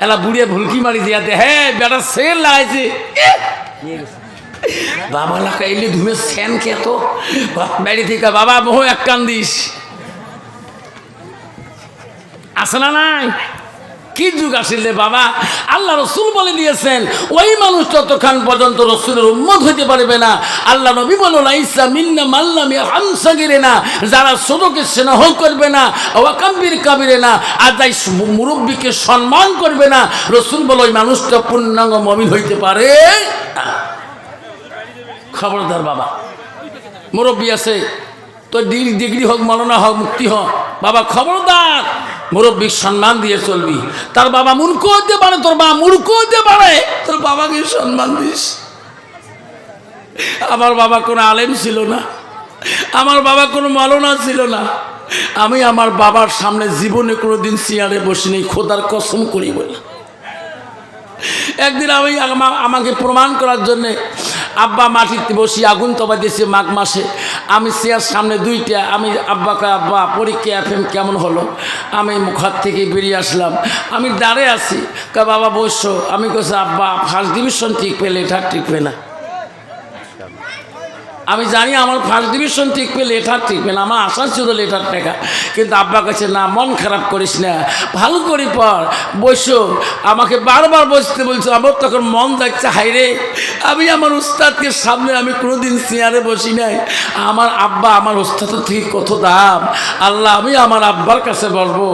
এলা বুড়িয়ে ভুলকি মারি দিয়াতে হ্যাঁ বেটা সেল লাগাইছে বাবা লাগাইলে ধুমে স্যান খেত বাড়ি থেকে বাবা বহু এক কান দিস আসে না নাই। কি যুগ আসলে বাবা, আল্লাহ রসুল বলে দিয়েছেন ওই মানুষ ততক্ষণ পর্যন্ত রসুলের উম্মত হইতে পারবে না। আল্লাহ নবী বলল ইসা মিন্না মাল্লামি হামসাগিরে না, যারা ছোটকে স্নেহ করবে না, ওয়াকাব্বির কাবিরে না, আর যাই মুরব্বীকে সম্মান করবে না, রসুল বলে ওই মানুষটা পূর্ণাঙ্গ মুমিন হইতে পারে না। খবরদার বাবা, মুরব্বী আছে তো ডিগ্রি হোক মাওলানা হোক মুক্তি হোক, বাবা খবরদার মুরব্বীর সম্মান দিয়ে চলবি। তার বাবা মূর্খ হতে পারে, তোর বাবা মূর্খ হতে পারে, তোর বাবাকে সম্মান দিস। আমার বাবা কোনো আলেম ছিল না, আমার বাবা কোনো মাওলানা ছিল না, আমি আমার বাবার সামনে জীবনে কোনোদিন চেয়ারে বসিনি, খোদার কসম করি বলে। একদিন আমি আমাকে প্রমাণ করার জন্যে আব্বা মাটিতে বসি আগুন তবা দিয়েছে মাঘ মাসে, আমি চেয়ার সামনে দুইটা, আমি আব্বাকে আব্বা পরীক্ষা এফএম কেমন হলো, আমি ঘর থেকে বেরিয়ে আসলাম, আমি দাঁড়িয়ে আছি, কা বাবা বসছো, আমি কইছি আব্বা ফার্স্ট ডিভিশন ঠিক পেলে এটা ঠিক পে না, আমি জানি আমার ফার্স্ট ডিভিশন ঠিক পেলে লেটার ঠিক পেলে আমার আশা ছিল লেটার টেকা, কিন্তু আব্বা কাছে না মন খারাপ করিস না, ভালো করি পর বসো, আমাকে বারবার বসতে বলছো। আমার তখন মন যাচ্ছে হাইরে আমি আমার উস্তাদকে সামনে আমি কোনোদিন চেয়ারে বসি নাই, আমার আব্বা আমার উস্তাদের থেকে কত দাম, আল্লাহ আমি আমার আব্বার কাছে বসবো,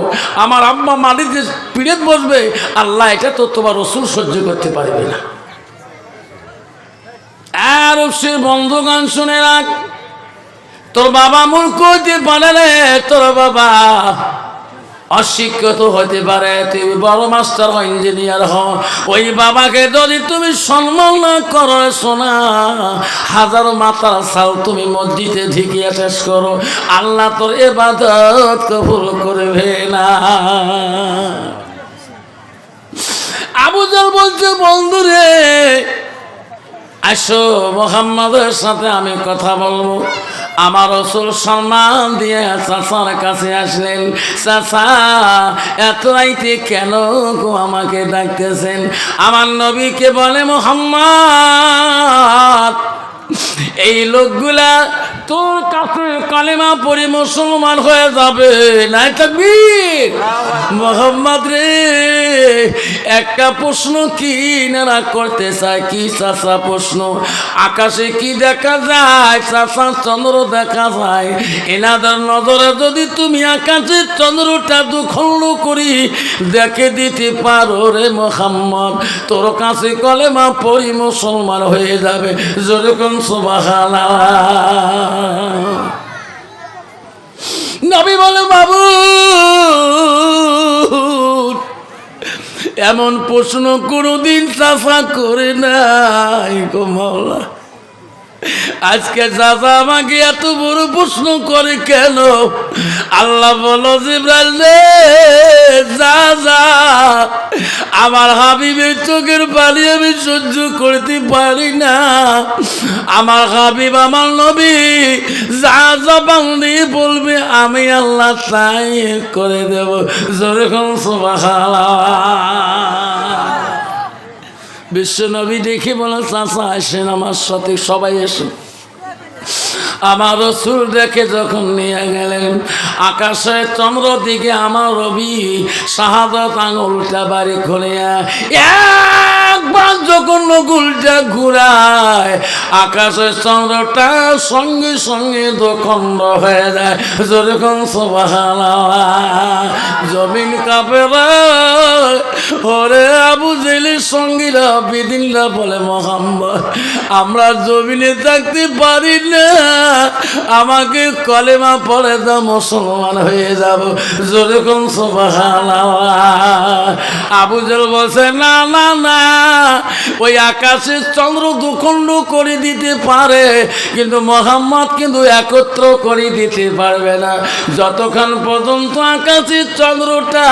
আমার আব্বা মাটিতে পিড়েত বসবে, আল্লাহ এটা তো তোমার রসুল সহ্য করতে পারবে না। আর সে বন্ধুগান শুনে রাখ, তোর বাবা মূর্খ হতে পারে রে, তোর বাবা অশিক্ষিত হতে পারে, তুমি বড় মাস্টার হ, ইঞ্জিনিয়ার হ, ওই বাবাকে যদি তুমি সম্মান না করো শোনা, হাজারো মাতার সাল তুমি মসজিদে ঢিকিয়ে শেষ করো, আল্লাহ তোর ইবাদত কবুল করবে না। আবু জাহল বলছে বন্ধু রে আসো মুহাম্মাদের সাথে আমি কথা বলবো। আমার রাসূল সম্মান দিয়ে চাচার কাছে আসলেন, চাচা এত রাইতে কেন গো আমাকে ডাকতেছেন? আমার নবীকে বলে মুহাম্মদ এই লোকগুলা তোর কাছে কালেমা পড়ে মুসলমান হয়ে যাবে, নাই তাকবীর মুহাম্মদ রে। একটা প্রশ্ন কি নারা করতে চায়, কি চাচা প্রশ্ন? আকাশে কি দেখা যায় চাচা? চন্দ্র দেখা যায়। এনাদের নজরে যদি তুমি আকাশের চন্দ্রটা দুখণ্ড করি দেখে দিতে পারো রে মুহাম্মদ, তোর কাছে কালেমা পড়ি মুসলমান হয়ে যাবে। যেরকম সুবহানাল্লাহ। নবী বলে বাবু এমন প্রশ্ন কোনোদিন চাচা করে নাই গো মাওলা, আজকে চাচা আমাকে এত বড় প্রশ্ন করে কেন? আল্লাহ বলো জিবরাইল রে যা যা, আমার হাবিবের চোখের পানি আমি সহ্য করতে পারি না, আমার হাবিব আমার নবী যা যা বান্দি বলবে আমি আল্লাহ তাই করে দেব। যেরকম সুবহানাল্লাহ। বিশ্ব নবী দেখে বলে চাচা আসেন আমার সাথে, সবাই এসেন। আমার রাসূল দেখে যখন নিয়ে গেলেন আকাশে চন্দ্র দিকে আমার রবি শাহাদাত আঙুলটা বাড়ি খুলে একবার যখন নগুলটা ঘুরায় আকাশের চন্দ্রটা সঙ্গে সঙ্গে দোখণ্ড হয়ে যায়। যেরকম সুবহানাল্লাহ, জমিন কাঁপে ওরে আবু জেলের সঙ্গীরা বিদিনরা বলে মোহাম্মদ আমরা জমিনে থাকতে পারি না, আমাকে কলেমা পড়ে দাও মুসলমান হয়ে যাব। যেরকম সুবহানাল্লাহ। আবু জেল বলছে না না না, ওই আকাশের চন্দ্র দুখণ্ড করে দিতে পারে কিন্তু মোহাম্মদ কিন্তু একত্র করে দিতে পারবে না। যতক্ষণ পর্যন্ত আকাশের চন্দ্রটা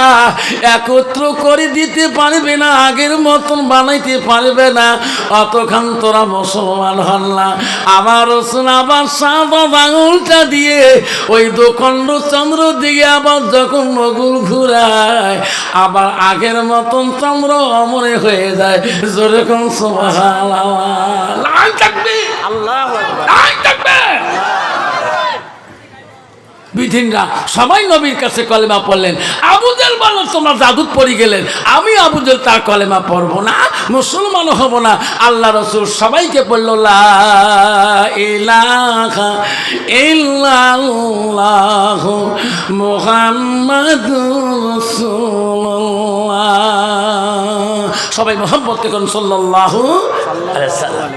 একত্র করে দিতে পারবে না, আগের মতন বানাইতে পারবে না, অতক্ষণ তোরা মুসলমান হন না। আমার রাসূল আবার সাদা আঙুলটা দিয়ে ওই দুখণ্ড চন্দ্র দিকে আবার যখন নগুল ঘুরায় আবার আগের মতন চন্দ্র অমরে হয়ে যায়। যেরকম সুবহানাল্লাহ, লাইন থাকবে, আল্লাহু আকবার, লাইন থাকবে। বিধিনরা সবাই নবীর কাছে কলেমা পড়লেন। আবু জেল বলল তোমরা জাদুত পড়ে গেলেন, আমি আবু জেল তার কলেমা পড়বো না, মুসলমানও হব না। আল্লাহ রাসূল সবাইকে বলল লা ইলাহা ইল্লাল্লাহু মুহাম্মাদুর রাসূলুল্লাহ। সবাই মুহাম্মদ করুন সাল্লাল্লাহু আলাইহি ওয়াসাল্লাম।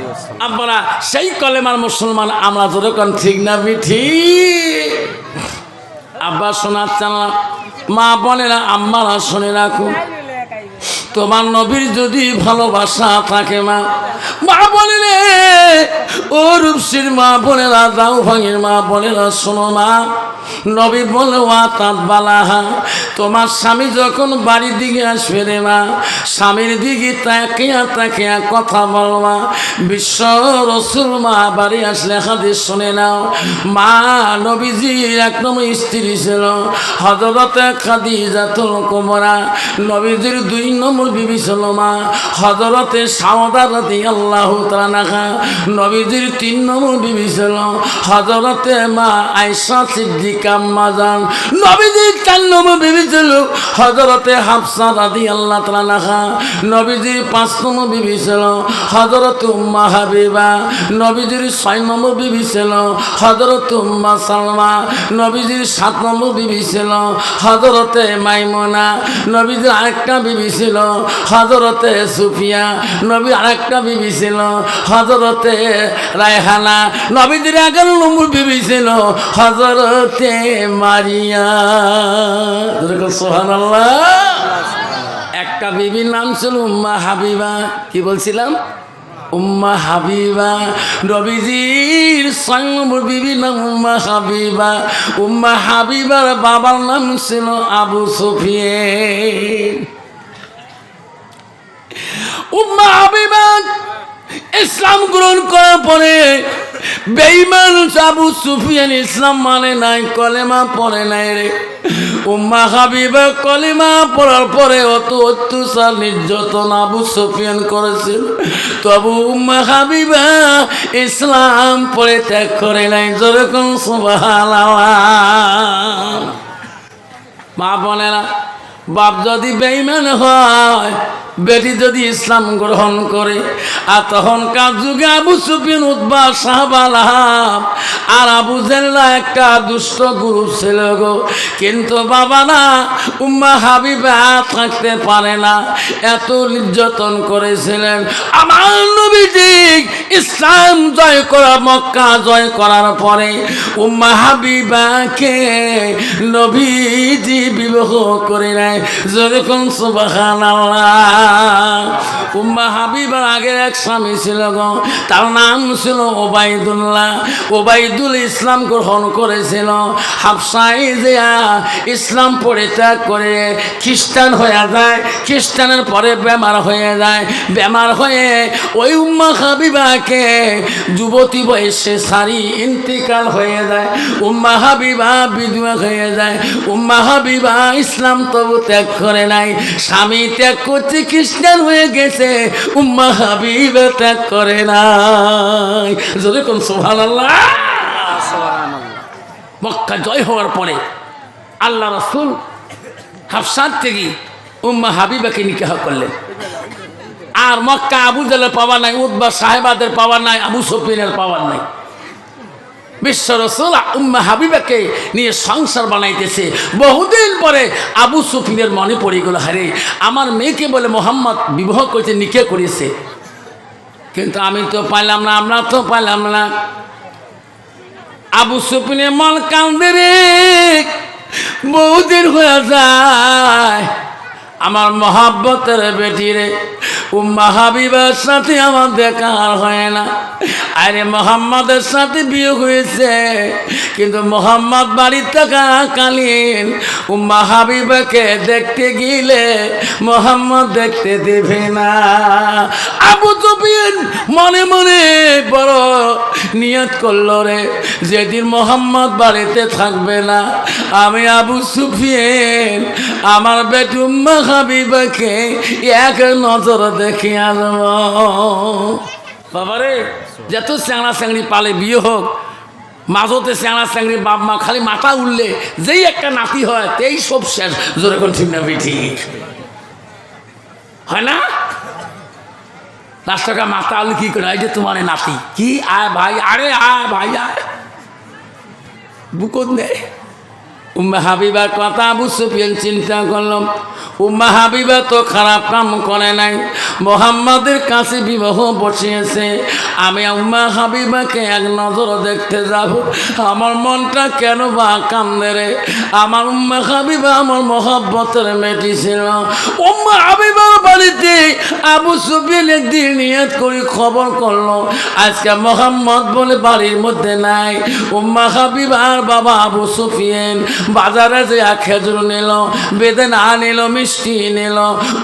আমরা সেই কলেমার মুসলমান আমরা যখন ঠিক না ঠিক। আব্বা শোনাচ্ছেন না, মা বলে না, আম্মারা শুনে রাখুন, তোমার নবীর যদি ভালোবাসা থাকে মা, মা বলে রে ও রূপসীর মা বোনেরা, দাও ভাঙের মা বোনেরা শোনো মা, নবী বলে ওয়া তাত বালাহা, তোমার স্বামী যখন বাড়ির দিকে আসবে রে মা, স্বামীর দিকে তাকিয়া তাকিয়া কথা বলবা। বিশ্ব রসুল মা বাড়ি আসলে হাদিস শুনে নাও, মা নবীজির এক নম্বর স্ত্রী ছিল হযরতে খাদিজাতুল কুবরা, নবীজির 2 নম্বর বিবি ছিল মা হযরতে সাউদা রাদিয়াল্লাহু তাআলা আনহা, নবীজির 3 নম্বর বিবি ছিল হযরতে মা আয়েশা সিদ্দিকা আম্মাজান, নবীজির 4 নম্বর বিবি ছিল হযরতে হাফসা রাদিয়াল্লাহু তাআলা আনহা, নবীজির 5 নম্বর বিবি ছিল হযরত উম্মে হাবিবা, নবীজির 6 নম্বর বিবি ছিল হযরত উম্মে সালমা, নবীজির 7 নম্বর বিবি ছিল হযরতে মাইমুনা, নবীজির আরেকটা বিবি ছিল হযরতে সুফিয়া, নবীর আরেকটা বিবি ছিল হযরতে রায়হানা, নবীজির 11 নম্বর বিবি ছিল হযরতে মারিয়া। সুবহানাল্লাহ। একটা বিবির নাম ছিল উম্মে হাবিবা। কি বলছিলাম? উম্মে হাবিবা। নবীজির 6 নম্বর বিবির নাম উম্মে হাবিবা। উম্মে হাবিবার বাবার নাম ছিল আবু সুফিয়ান। উম্মে হাবিবা ইসলাম গ্রহণ করার পরে বেঈমান আবু সুফিয়ান ইসলাম মানে নাই, কলেমা পড়ে নাই রে। উম্মে হাবিবা কলেমা পড়ার পরে অত অত্যাচার নির্যাতন আবু সুফিয়ান করেছিল, তবু উম্মে হাবিবা ইসলাম পড়ে ত্যাগ করে নাই। যেরকম সুবহানাল্লাহ। মা বলে না, বাপ যদি বেঈমান হয়, বেটি যদি ইসলাম গ্রহণ করে, আর তখনকার যুগে আবু সুফিয়ান, উতবা, সাহাবা, লাহাব আর আবু জেল্লা একটা দুষ্ট গুরু ছিল গো। কিন্তু বাবা না, উম্মে হাবিবা থাকতে পারে না, এত নির্যাতন করেছিলেন। আমার নবীজি ইসলাম জয় করা, মক্কা জয় করার পরে উম্মে হাবিবাকে নবীজি বিবাহ করে নেয়। যেরকম সুবহানাল্লাহ। উম্মে হাবিবার আগের এক স্বামী ছিল গো, তার নাম ছিল ওবাইদুল্লাহ। ওবাইদুল ইসলাম গ্রহণ করেছিল। হাফসায় জিয়া ইসলাম পরিত্যাগ করে খ্রিস্টান হয়ে যায়, খ্রিস্টানের পরে বেমার হয়ে যায়, বেমার হয়ে ওই উম্মে হাবিবাকে যুবতী বয়সে সারি ইন্তিকাল হয়ে যায়। উম্মে হাবিবা বিধবা হয়ে যায়। উম্মে হাবিবা ইসলাম তবু ত্যাগ করে নাই, স্বামী ত্যাগ করতে খ্রিস্টান হয়ে গেছে, উম্মে হাবিবা ত্যাগ করে নাই। যদি কোন সুবহানাল্লাহ। মক্কা জয় হওয়ার পরে আল্লাহ রাসূল হাফসার থেকে উম্মে হাবিবাকে নিকাহ করলেন। আর মক্কা আবু জাহলের পাওয়ার নাই, উতবা সাহেবাদের পাওয়ার নাই, আবু সুফিয়ানের পাওয়ার নাই। বিশ্ব রাসূল উম্মে হাবিবাকে নিয়ে সংসার বানাইতেছে। বহুদিন পরে আবু সুফিয়ানের মনে পড়ে গেল, হারে আমার মেয়েকে বলে মোহাম্মদ বিবাহ করেছে, নিকাহ করেছে, কিন্তু আমি তো পাইলাম না, আমরা তো পাইলাম না। আবু সুফিয়ানের মন কান্দে রে, বহুদিন হয়ে যায় আমার মহাব্বতের বেটি রে উম্মে হাবিবার সাথে আমার দেখা হয় না। আরে মোহাম্মদের সাথে বিয়ে হয়েছে, কিন্তু মোহাম্মদ বাড়ি থাকাকালীন উম্মে হাবিবাকে দেখতে গেলে মোহাম্মদ দেখতে দেবে না। আবু সুফিয়ান মনে মনে বড় নিয়ত করলো রে, যেদিন মোহাম্মদ বাড়িতে থাকবে না আমি আবু সুফিয়ান আমার বেটি উম্মে হাবিবাকে এক নজর দেখে আসব। বাবারে যত চ্যাংড়া চ্যাংড়ি পালে বিয়ে হোক, মাঝতে চ্যাংড়া চ্যাংড়ি বাপ মা খালি মাথা উঠলে যেই একটা নাতি হয় তেই সব শেষ। জোরে কোন ঠিক না ঠিক হয় না? রাষ্ট্রকা মাথা উঠলে কি করে, এই যে তোমার নাতি কি আয় ভাই, আরে আয় ভাই আয়, বুকত নেই। উম্মে হাবিবার কথা আবু সুফিয়ান চিন্তা করলাম, উম্মে হাবিবা তো খারাপ কাম করে নাই, মোহাম্মদের কাছে বিবাহ বসিয়েছে, আমি উম্মে হাবিবাকে এক নজর দেখতে যাব, আমার মনটা কেন বা কান্দে রে। আমার উম্মে হাবিবা আমার মহব্বতের মেয়েটি ছিল। উম্মে হাবিবার বাড়িতে আবু সুফিয়ান একদিন নিয়ত করে খবর করলো আজকে মোহাম্মদ বলে বাড়ির মধ্যে নাই। উম্মে হাবিবার বাবা আবু সুফিয়ান বাজারে যে খেজুর নিল, বেদানা নিল, মিষ্টি নিল,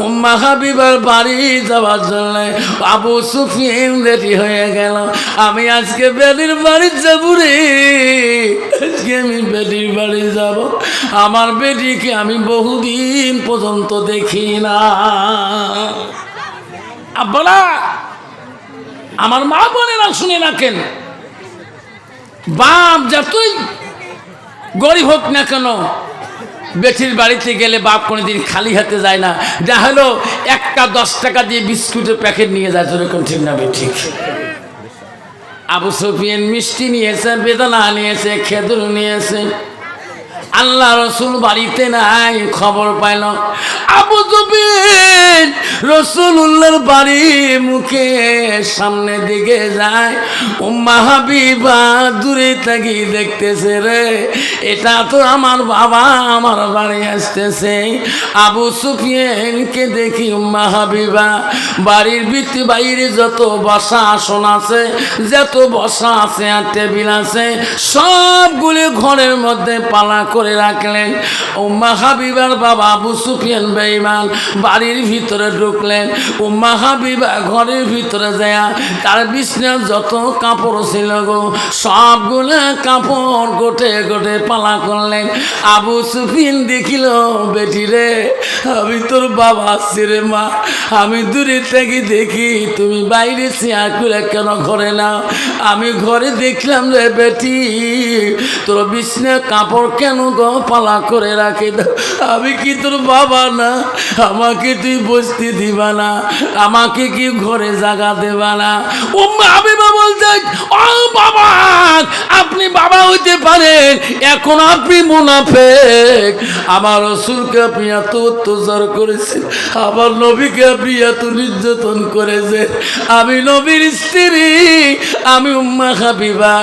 উম্মে হাবিবার বাড়ি যাওয়ার জন্য আবু সুফিয়ান রেডি হয়ে গেল। আমি আজকে বেডির বাড়ি যাব রে, আজকে আমি বেডির বাড়ি যাব, আমার বেডিকে আমি বহুদিন পর্যন্ত দেখি না। আব্বারা আমার মা বোনেরা শুনে রাখেন, বাপ যতই গরিব হোক না কেন, বেটির বাড়িতে গেলে বাপ কোনোদিন খালি হাতে যায় না, যা হলো একটা 10 টাকা দিয়ে বিস্কুটের প্যাকেট নিয়ে যায়। যেরকম ঠিক না ঠিক? আবু সুফিয়ান মিষ্টি নিয়েছে, বেদানা নিয়েছে, খেজুর নিয়েছে। আল্লাহ রসুল বাড়িতে নাই, খবর পাইল আবু সুফিয়ান রাসূলুল্লাহর বাড়ি মুখে সামনে দিকে যায়। উম্মে হাবিবা দূরে থেকে দেখতেছে, রে এটা তো আমার বাবা আমার বাড়ি আসতেছে। আবু সুফিয়ানকে দেখি উম্মে হাবিবা বাড়ির ভিতরে বাইরে যত বসা আসন আছে, যত বসা আছে আর টেবিল আছে, সবগুলো ঘরের মধ্যে পালা করে রাখলেন। উম্মে হাবিবার বাবা আবু সুফিয়ান বেঈমান বাড়ির ভিতরে ঢুকলেন। উম্মে হাবিবা ঘরের ভিতরে যায় তার বিছানার যত কাপড় ছিল গো সবগুলো কাপড় গোটে গোটে পালা করলেন। আবু সুফিয়ান দেখিল, বেটি রে আমি তোর বাবা আসছি রে মা, আমি দূরে থেকে দেখি তুমি বাইরে চেয়ার করে কেন ঘরে নাও। আমি ঘরে দেখলাম রে বেটি তোর বিছানার কাপড় কেন গো পালা করে রাখে দাও, আমি কি তোর বাবা না? আমাকে তুই বসতে দিবা না? আমাকে কি ঘরে জায়গা দেবা না? উম্মে হাবিবা বলতে, ও বাবা আপনি বাবা হইতে পারেন, এখন আপনি মুনাফিক। আমার রাসূলকে আপনি এত অত্যাচার করেছেন, আমার নবীকে আপনি এত নির্যাতন করেছেন, আমি নবীর স্ত্রী, আমি উম্মে হাবিবা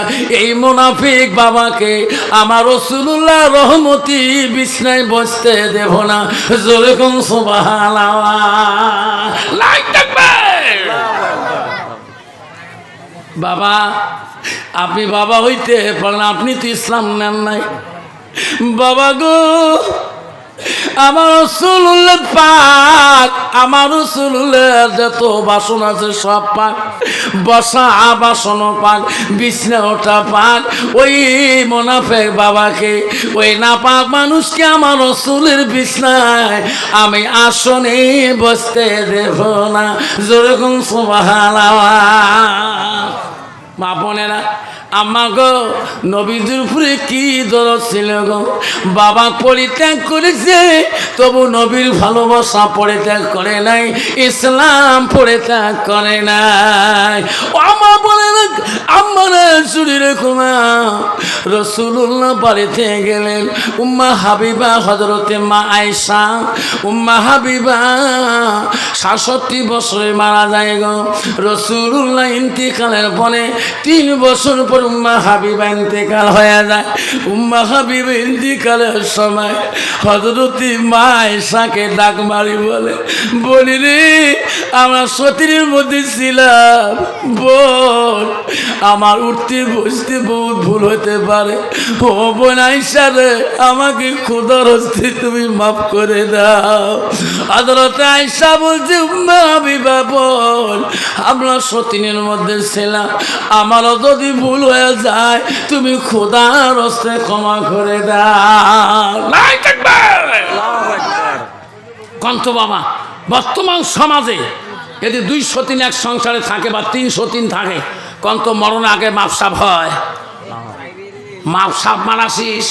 এই মুনাফিক বাবাকে আমার রাসূলুল্লাহ রহমতি বিছনায় বসতে দেব না। জোরে কোন সুবহানাল্লাহ, লাইক তাকবীর। বাবা আপনি বাবা হইতে পারেন, আপনি তো ইসলাম নেন নাই। বাবা গো আমার রাসূলুল্লাহ পাক, আমার রাসূলুল্লাহ যত বাসন আছে সব পাক, বসা বাসন পাক, বিছনা ওঠা পাক। ওই মুনাফিক বাবাকে, ওই নাপাক মানুষকে আমার রাসূলের বিছনায় আমি আসনে বসতে দেব না। যেরকম সুবহানাল্লাহ। মা বোনেরা আম্মা গো নবীজির উপরে কি দরদ ছিল গো, বাবা পরিত্যাগ করেছে তবু নবীর ভালোবাসা পরিত্যাগ করে নাই, ইসলাম পরিত্যাগ করে নাই। ও আমা বলে না আম্মারা শুনি রেখো না, রাসূলুল্লাহ বাড়িতে গেলেন, উম্মা হাবিবা হযরতে মা আয়েশা, উম্মা হাবিবা ৬৭ বছরে মারা যায় গো। রাসূলুল্লাহ ইন্তিকালের পরে ৩ বছর পর উম্মা হাবিবা ইন্তিকাল হয়ে যায়। উম্মা হাবিবা ইন্তিকালের সময় হযরতে মা আয়েশাকে ডাক মারি বলি রে আমরা সতীরের মধ্যে ছিলাম, বোন আমার উঠতে বসতে বহুত ভুল হতে পারে, ও বোন আয়েশা রে আমাকে খোদার হস্তে তুমি মাফ করে দাও। হযরত আয়েশা বলছে উম্মা হাবিবা বল আমরা সতীনের মধ্যে ছিলাম, আমারও যদি ভুল হয়ে যায় তুমি খোদার হস্তে ক্ষমা করে দাও। নাই তাকবীর। কন্ত বাবা বর্তমান সমাজে যদি 2 সতীন এক সংসারে থাকে বা 3 সতীন থাকে, কন্ত মরণ আগে মাপসাপ হয়, মাপসাপ মারাসিস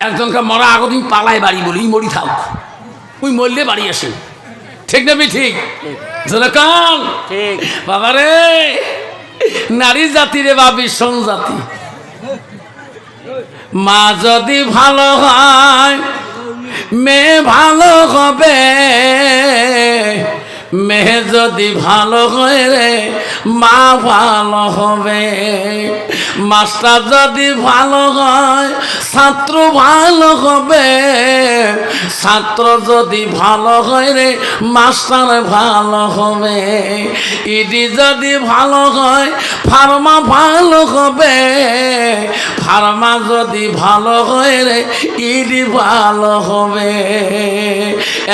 একজনকে মরা আগদিন পালায় বাড়ি বলি মরি থাক, ওই মরলে বাড়ি আসে, ঠিক না? ঠিক যেরকম বাবা রে নারী জাতি রে বা ভীষণ জাতি, মা যদি ভালো হয় মেয়ে ভালো হবে, মেয়ে যদি ভালো হয় রে মা ভালো হবে, মাস্টার যদি ভালো হয় ছাত্র ভালো হবে, ছাত্র যদি ভালো হয় রে মাস্টার ভালো হবে, ইডি যদি ভালো হয় ফার্মা ভালো হবে, ফার্মা যদি ভালো হয় রে ইডি ভালো হবে।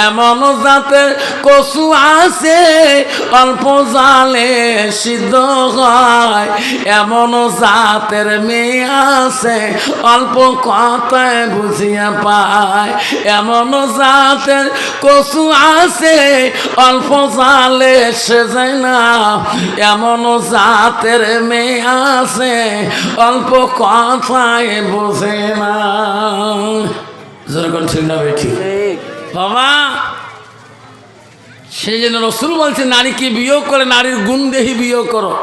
এমন জাতের কচু আছে অল্প জালে সিদ্ধ হয়, এমন জাতের মেয়ে আছে অল্প কথায় বুঝিয়া পায়, এমন জাতের কচু আছে অল্প জালে সেজে না, এমন জাতের মেয়ে আছে অল্প কথায় বুঝে না। যেরকম ঠিক না বেঠি বাবা, সেই জন্য রাসূল বলছে নারীকে বিয়োগ করে নারীর গুণ দেখি বিয়োগ করো।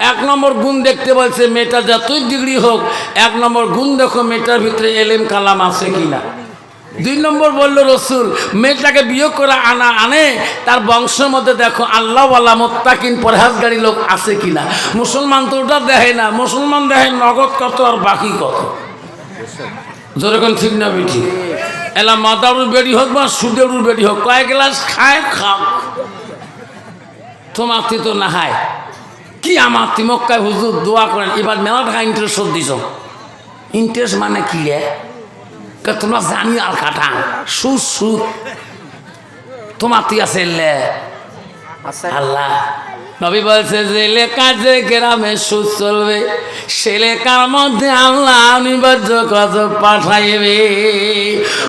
1 নম্বর গুণ দেখতে বলছে মেয়েটা যতই ডিগ্রি হোক 1 নম্বর গুণ দেখো মেয়েটার ভিতরে এলেম কালাম আছে কিনা। 2 নম্বর বলল রাসূল মেয়েটাকে বিয়োগ করে আনে তার বংশের মধ্যে দেখো আল্লাহওয়ালা মুত্তাকিন পরহেজগারী লোক আছে কিনা। মুসলমান তো ওটা দেখে না, মুসলমান দেখে নগদ কত আর বাকি কত। যেরকম ঠিক না বেঠি এলা মাদারুর বেড়ি হোক বা সুদেরুর বেড়ি হোক, কয়েক গ্লাস খায় খাও, তোমার তো না হায় কি আমার মক্কায় হুজুর দোয়া করেন এবার মেলা টাকা ইন্টারেস্ট দিছ। ইন্টারেস্ট মানে কি রে? তোমরা জানি আর কাটা সুদ সুদ তোমার আছে আল্লাহ নবী বলছে যে লেখা যে গ্রামে সুদ চলবে সে লেখার মধ্যে আল্লাহ অনিবার্য গজব পাঠাইবে।